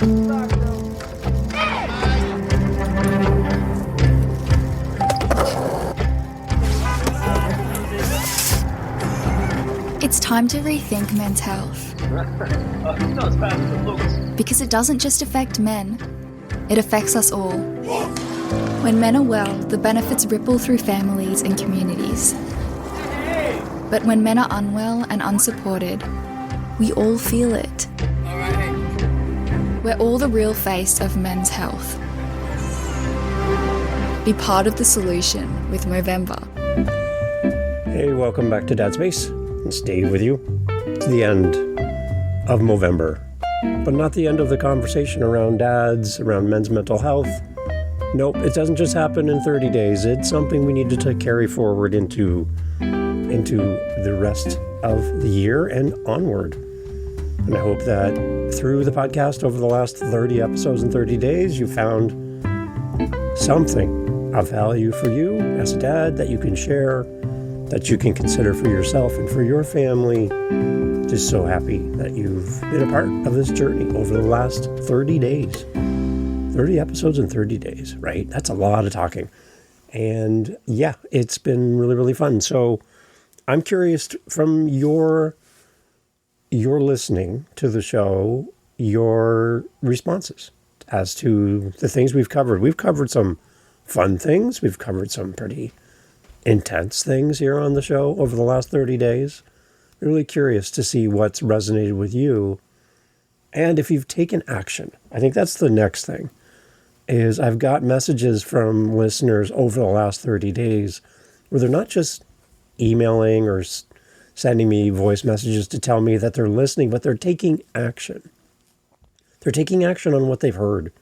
It's time to rethink men's health. Because it doesn't just affect men, it affects us all. When men are well, the benefits ripple through families and communities. But when men are unwell and unsupported, we all feel it. We're all the real face of men's health. Be part of the solution with Movember. Hey, welcome back to Dad's Space. It's Dave with you. It's the end of Movember, but not the end of the conversation around dads, around men's mental health. Nope, it doesn't just happen in 30 days. It's something we need to carry forward into the rest of the year and onward. And I hope that through the podcast over the last 30 episodes in 30 days, you found something of value for you as a dad that you can share, that you can consider for yourself and for your family. Just so happy that you've been a part of this journey over the last 30 days. 30 episodes in 30 days, right? That's a lot of talking. And yeah, it's been really, really fun. So I'm curious from your listening to the show, your responses as to the things we've covered. We've covered some fun things. We've covered some pretty intense things here on the show over the last 30 days. I'm really curious to see what's resonated with you and if you've taken action. I think that's the next thing, is I've got messages from listeners over the last 30 days where they're not just emailing or sending me voice messages to tell me that they're listening, but they're taking action. They're taking action on what they've heard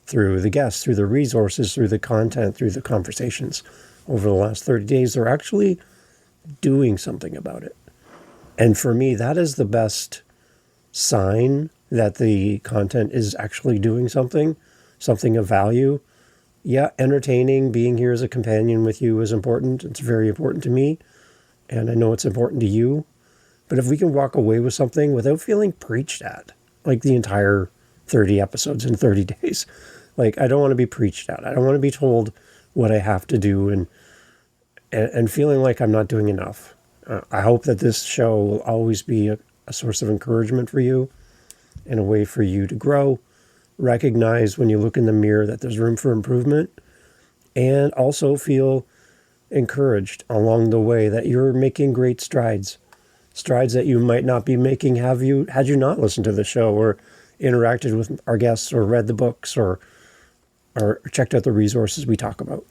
through the guests, through the resources, through the content, through the conversations over the last 30 days. They're actually doing something about it. And for me, that is the best sign that the content is actually doing something of value. Yeah, entertaining, being here as a companion with you is important. It's very important to me. And I know it's important to you. But if we can walk away with something without feeling preached at, like the entire 30 episodes in 30 days, like I don't want to be preached at. I don't want to be told what I have to do and feeling like I'm not doing enough. I hope that this show will always be a source of encouragement for you and a way for you to grow, recognize when you look in the mirror that there's room for improvement, and also feel encouraged along the way that you're making great strides that you might not be making had you not listened to the show or interacted with our guests or read the books or checked out the resources we talk about.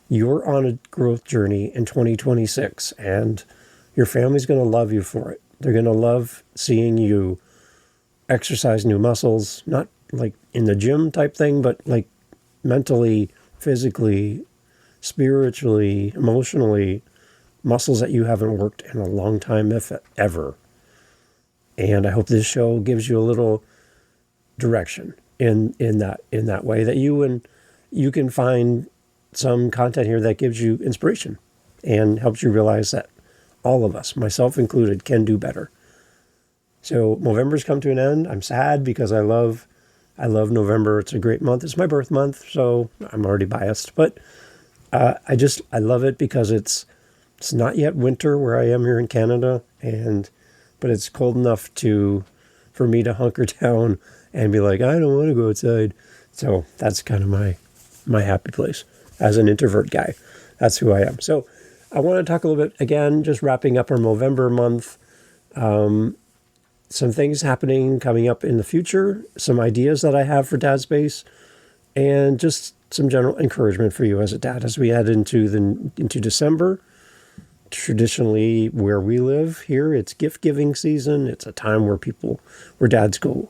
You're on a growth journey in 2026, and your family's going to love you for it. They're going to love seeing you exercise new muscles, not like in the gym type thing, but like mentally, physically, spiritually, emotionally, muscles that you haven't worked in a long time, if ever. And I hope this show gives you a little direction in that way, that you can find some content here that gives you inspiration and helps you realize that all of us, myself included, can do better. So Movember's come to an end. I'm sad because I love November. It's a great month. It's my birth month, so I'm already biased. But I love it because it's not yet winter where I am here in Canada, but it's cold enough for me to hunker down and be like, I don't want to go outside. So that's kind of my happy place as an introvert guy. That's who I am. So I want to talk a little bit, again, just wrapping up our Movember month. Some things happening coming up in the future, some ideas that I have for Dad's Space, and just some general encouragement for you as a dad as we head into December. Traditionally, where we live here, it's gift-giving season. It's a time where dads go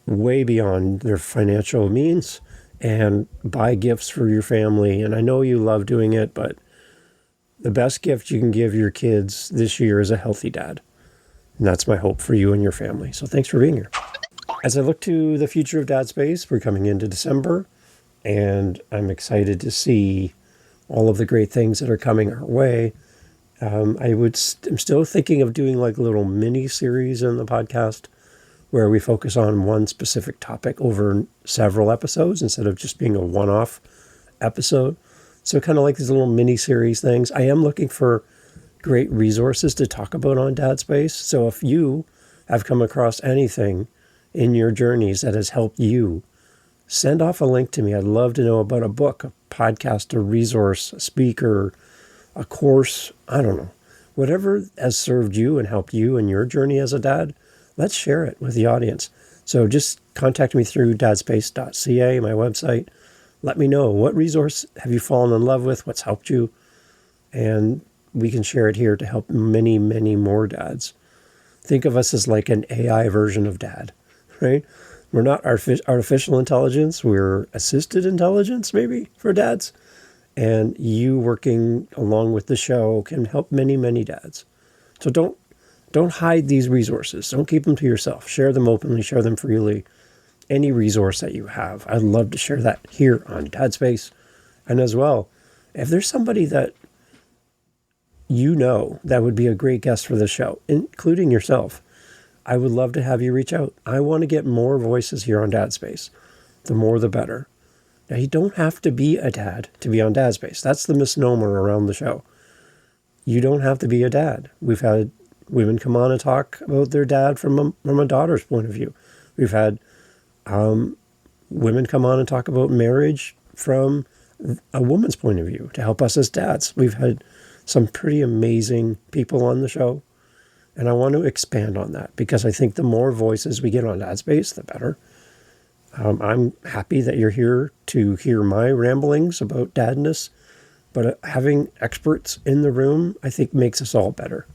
way beyond their financial means and buy gifts for your family. And I know you love doing it, but the best gift you can give your kids this year is a healthy dad. And that's my hope for you and your family. So thanks for being here. As I look to the future of Dad's Space, we're coming into December, and I'm excited to see all of the great things that are coming our way. I'm still thinking of doing like a little mini series in the podcast where we focus on one specific topic over several episodes instead of just being a one-off episode. So kind of like these little mini-series things. I am looking for great resources to talk about on Dad Space. So if you have come across anything in your journeys that has helped you, send off a link to me. I'd love to know about a book, a podcast, a resource, a speaker, a course, I don't know. Whatever has served you and helped you in your journey as a dad, let's share it with the audience. So just contact me through dadspace.ca, my website. Let me know, what resource have you fallen in love with? What's helped you? And we can share it here to help many, many more dads. Think of us as like an AI version of dad, right? We're not artificial intelligence. We're assisted intelligence, maybe, for dads. And you working along with the show can help many, many dads. So don't hide these resources. Don't keep them to yourself. Share them openly. Share them freely. Any resource that you have, I'd love to share that here on Dad Space. And as well, if there's somebody that you know that would be a great guest for the show, including yourself, I would love to have you reach out. I want to get more voices here on Dad Space. The more, the better. Now, you don't have to be a dad to be on Dad Space. That's the misnomer around the show. You don't have to be a dad. We've had women come on and talk about their dad from a daughter's point of view. We've had women come on and talk about marriage from a woman's point of view to help us as dads. We've had some pretty amazing people on the show. And I want to expand on that because I think the more voices we get on Dad Space, the better. I'm happy that you're here to hear my ramblings about dadness, but having experts in the room, I think makes us all better.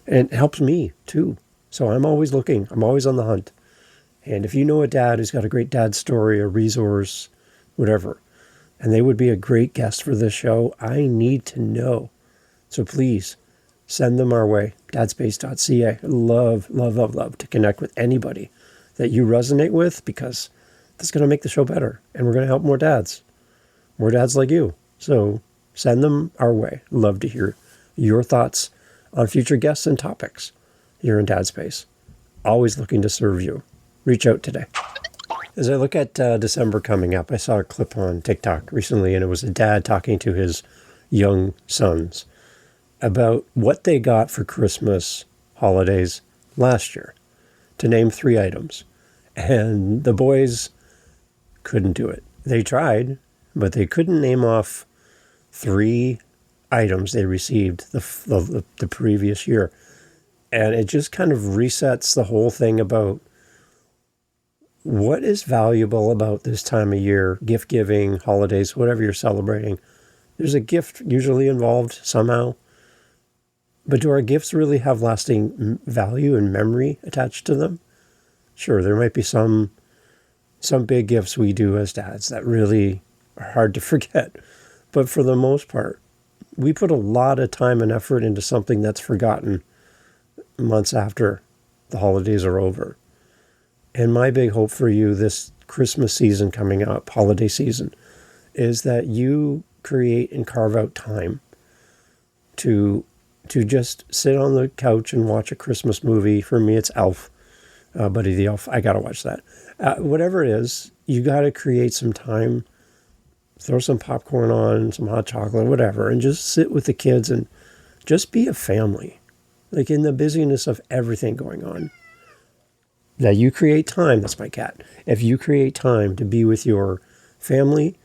And it helps me too. So I'm always looking. I'm always on the hunt. And if you know a dad who's got a great dad story, a resource, whatever, and they would be a great guest for this show, I need to know. So please send them our way, dadspace.ca. Love, love, love, love to connect with anybody that you resonate with because that's going to make the show better. And we're going to help more dads like you. So send them our way. Love to hear your thoughts on future guests and topics here in Dad Space. Always looking to serve you. Reach out today. As I look at December coming up, I saw a clip on TikTok recently, and it was a dad talking to his young sons about what they got for Christmas holidays last year, to name 3 items. And the boys couldn't do it. They tried, but they couldn't name off 3 items they received the previous year. And it just kind of resets the whole thing about what is valuable about this time of year, gift giving, holidays, whatever you're celebrating. There's a gift usually involved somehow. But do our gifts really have lasting value and memory attached to them? Sure, there might be some big gifts we do as dads that really are hard to forget. But for the most part, we put a lot of time and effort into something that's forgotten months after the holidays are over. And my big hope for you this Christmas season coming up, holiday season, is that you create and carve out time to just sit on the couch and watch a Christmas movie. For me, it's Elf, Buddy the Elf. I got to watch that. Whatever it is, you got to create some time, throw some popcorn on, some hot chocolate, whatever, and just sit with the kids and just be a family. Like in the busyness of everything going on, that you create time. That's my cat. If you create time to be with your family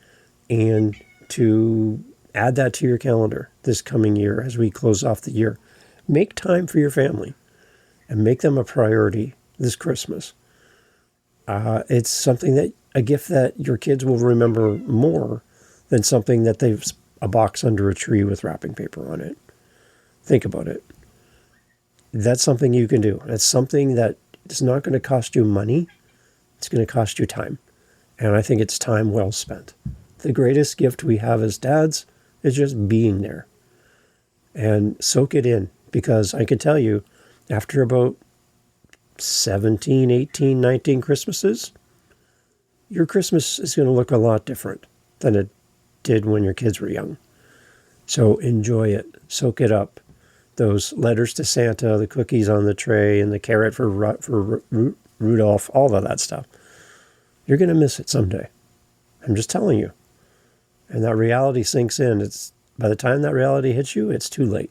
and to add that to your calendar this coming year as we close off the year, make time for your family and make them a priority this Christmas. It's something that, a gift that your kids will remember more than something that they've a box under a tree with wrapping paper on it. Think about it. That's something you can do. It's something that it's not going to cost you money. It's going to cost you time. And I think it's time well spent. The greatest gift we have as dads is just being there. And soak it in. Because I can tell you, after about 17, 18, 19 Christmases, your Christmas is going to look a lot different than it did when your kids were young. So enjoy it. Soak it up. Those letters to Santa, the cookies on the tray, and the carrot for Rudolph, all of that stuff. You're going to miss it someday. I'm just telling you. And that reality sinks in. It's by the time that reality hits you, it's too late.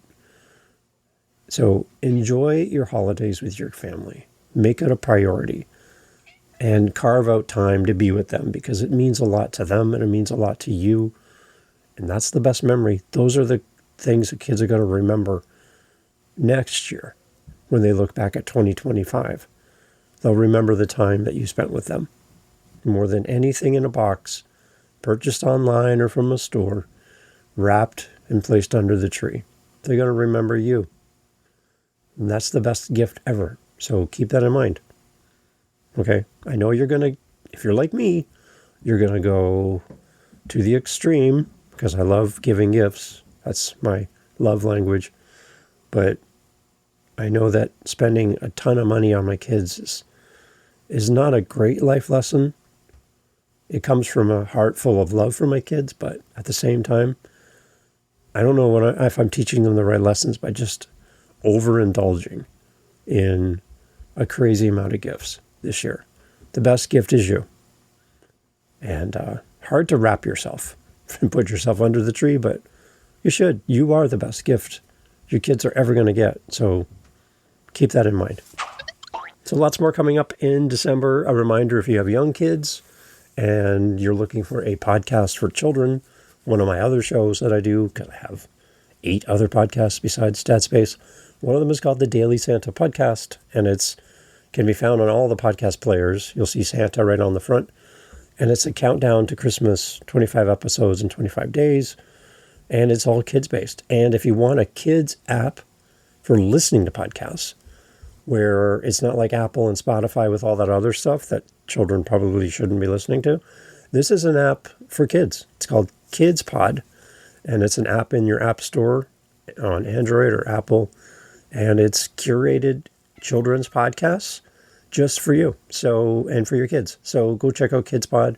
So enjoy your holidays with your family. Make it a priority. And carve out time to be with them because it means a lot to them and it means a lot to you. And that's the best memory. Those are the things that kids are going to remember next year when they look back at 2025. They'll remember the time that you spent with them. More than anything in a box, purchased online or from a store, wrapped and placed under the tree. They're going to remember you. And that's the best gift ever. So keep that in mind. Okay? I know you're going to, if you're like me, you're going to go to the extreme because I love giving gifts. That's my love language. But I know that spending a ton of money on my kids is not a great life lesson. It comes from a heart full of love for my kids, but at the same time, I don't know if I'm teaching them the right lessons by just overindulging in a crazy amount of gifts this year. The best gift is you. And hard to wrap yourself and put yourself under the tree, but you should. You are the best gift your kids are ever going to get. So keep that in mind. So lots more coming up in December. A reminder, if you have young kids and you're looking for a podcast for children, one of my other shows that I do, because I have 8 other podcasts besides Dad Space. One of them is called the Daily Santa Podcast, and it's can be found on all the podcast players. You'll see Santa right on the front. And it's a countdown to Christmas, 25 episodes in 25 days. And it's all kids-based. And if you want a kids app for listening to podcasts, where it's not like Apple and Spotify with all that other stuff that children probably shouldn't be listening to, this is an app for kids. It's called Kids Pod. And it's an app in your app store on Android or Apple. And it's curated children's podcasts just for you, and for your kids. So go check out Kids Pod,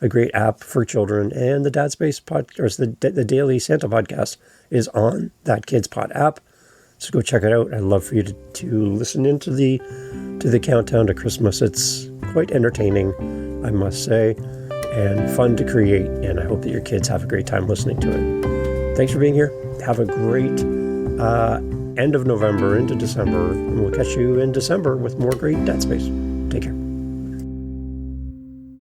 a great app for children. And the Dad Space podcast, or the Daily Santa podcast, is on that Kids Pod app. So go check it out. I'd love for you to listen into the countdown to Christmas. It's quite entertaining, I must say, and fun to create. And I hope that your kids have a great time listening to it. Thanks for being here. Have a great end of November into December, and we'll catch you in December with more great Dad Space.